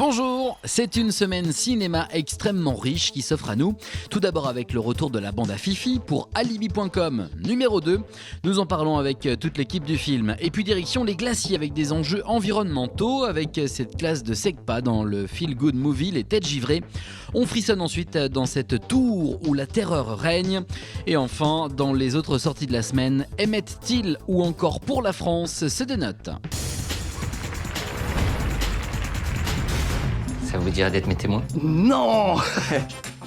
Bonjour, c'est une semaine cinéma extrêmement riche qui s'offre à nous. Tout d'abord avec le retour de la bande à Fifi pour Alibi.com numéro 2. Nous en parlons avec toute l'équipe du film. Et puis direction les glaciers avec des enjeux environnementaux, avec cette classe de Segpa dans le Feel Good Movie, Les Têtes Givrées. On frissonne ensuite dans cette tour où la terreur règne. Et enfin, dans les autres sorties de la semaine, Emmett Till ou encore Pour la France se dénote. Ça vous dirait d'être mes témoins? Non.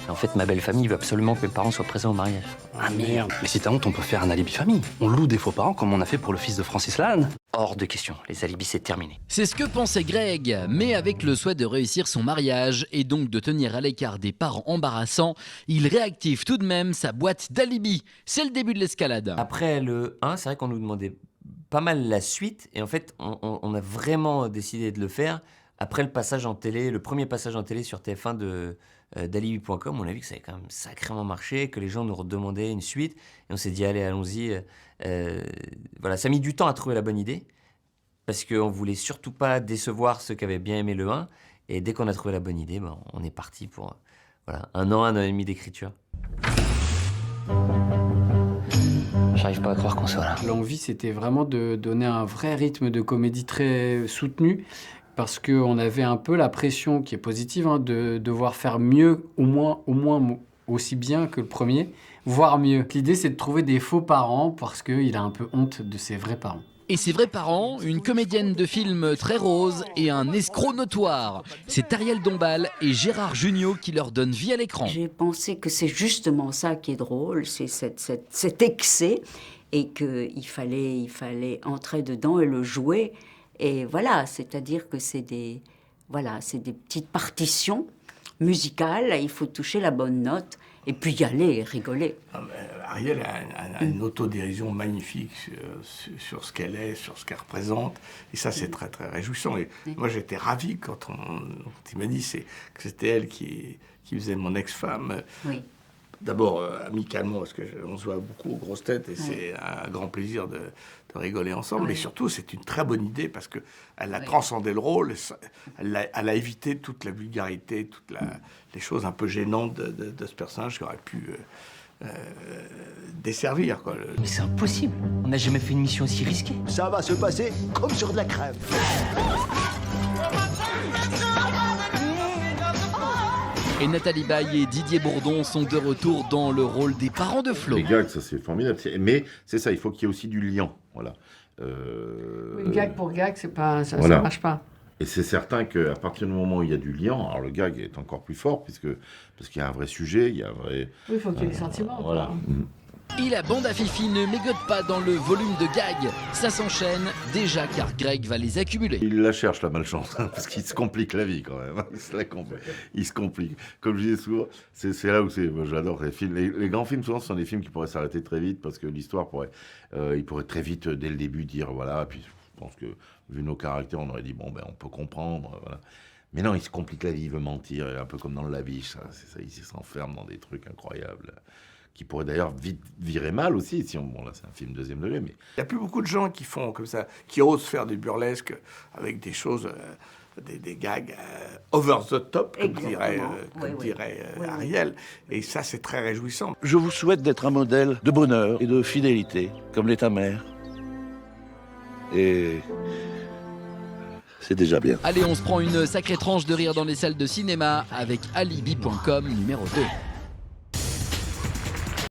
En fait, ma belle famille veut absolument que mes parents soient présents au mariage. Ah merde. Mais si t'as honte, on peut faire un alibi famille. On loue des faux parents comme on a fait pour le fils de Francis Lalanne. Hors de question, les alibis c'est terminé. C'est ce que pensait Greg, mais avec le souhait de réussir son mariage et donc de tenir à l'écart des parents embarrassants, il réactive tout de même sa boîte d'alibi. C'est le début de l'escalade. Après le 1, c'est vrai qu'on nous demandait pas mal la suite, et en fait, on a vraiment décidé de le faire après le passage en télé, le premier passage en télé sur TF1 d'Alibi.com. On a vu que ça avait quand même sacrément marché, que les gens nous redemandaient une suite, et on s'est dit allez, allons-y. Voilà, ça a mis du temps à trouver la bonne idée, parce qu'on voulait surtout pas décevoir ceux qui avaient bien aimé le 1, et dès qu'on a trouvé la bonne idée, on est parti pour voilà, un an et demi d'écriture. J'arrive pas à croire qu'on soit là. L'envie, c'était vraiment de donner un vrai rythme de comédie très soutenu, parce qu'on avait un peu la pression, qui est positive, de devoir faire mieux, au moins aussi bien que le premier, voire mieux. L'idée, c'est de trouver des faux parents, parce qu'il a un peu honte de ses vrais parents. Et ses vrais parents, une comédienne de film très rose et un escroc notoire. C'est Ariel Dombal et Gérard Jugnot qui leur donnent vie à l'écran. J'ai pensé que c'est justement ça qui est drôle, c'est cet excès, et qu'il fallait entrer dedans et le jouer. Et voilà, c'est-à-dire que c'est des petites partitions musicales, il faut toucher la bonne note, et puis y aller et rigoler. Ariel a une autodérision magnifique sur ce qu'elle est, sur ce qu'elle représente, et ça c'est très très réjouissant. Et moi j'étais ravi quand il m'a dit que c'était elle qui faisait mon ex-femme. Oui. D'abord amicalement, parce qu'on se voit beaucoup aux grosses têtes, et c'est un grand plaisir de rigoler ensemble, mais surtout c'est une très bonne idée, parce qu'elle a transcendé le rôle, elle a évité toute la vulgarité, les choses un peu gênantes de ce personnage qui aurait pu desservir, quoi. Mais c'est impossible, on n'a jamais fait une mission aussi risquée. Ça va se passer comme sur de la crème. Et Nathalie Baye et Didier Bourdon sont de retour dans le rôle des parents de Flo. Les gags, ça c'est formidable. Mais c'est ça, il faut qu'il y ait aussi du liant. Voilà. Oui, gag pour gag, ça marche pas. Et c'est certain qu'à partir du moment où il y a du liant, alors le gag est encore plus fort, parce qu'il y a un vrai sujet, il y a un vrai... Oui, il faut qu'il y ait des sentiments. Voilà. Et la bande à Fifi ne mégote pas dans le volume de gags. Ça s'enchaîne déjà car Greg va les accumuler. Il la cherche, la malchance, parce qu'il se complique la vie quand même. Il se complique. Comme je dis souvent, c'est là où c'est... Moi, j'adore les films. Les grands films, souvent, ce sont des films qui pourraient s'arrêter très vite, parce que l'histoire pourrait... il pourrait très vite, dès le début, dire voilà. Puis je pense que, vu nos caractères, on aurait dit bon, on peut comprendre. Voilà. Mais non, il se complique la vie, il veut mentir, un peu comme dans La Biche. C'est ça, il s'enferme dans des trucs incroyables, qui pourrait d'ailleurs vite virer mal aussi, bon là c'est un film deuxième degré, mais... Il n'y a plus beaucoup de gens qui font comme ça, qui osent faire du burlesque avec des choses, des gags over the top, comme dirait Ariel. Et ça c'est très réjouissant. Je vous souhaite d'être un modèle de bonheur et de fidélité, comme l'est ta mère. Et c'est déjà bien. Allez, on se prend une sacrée tranche de rire dans les salles de cinéma avec Alibi.com numéro 2.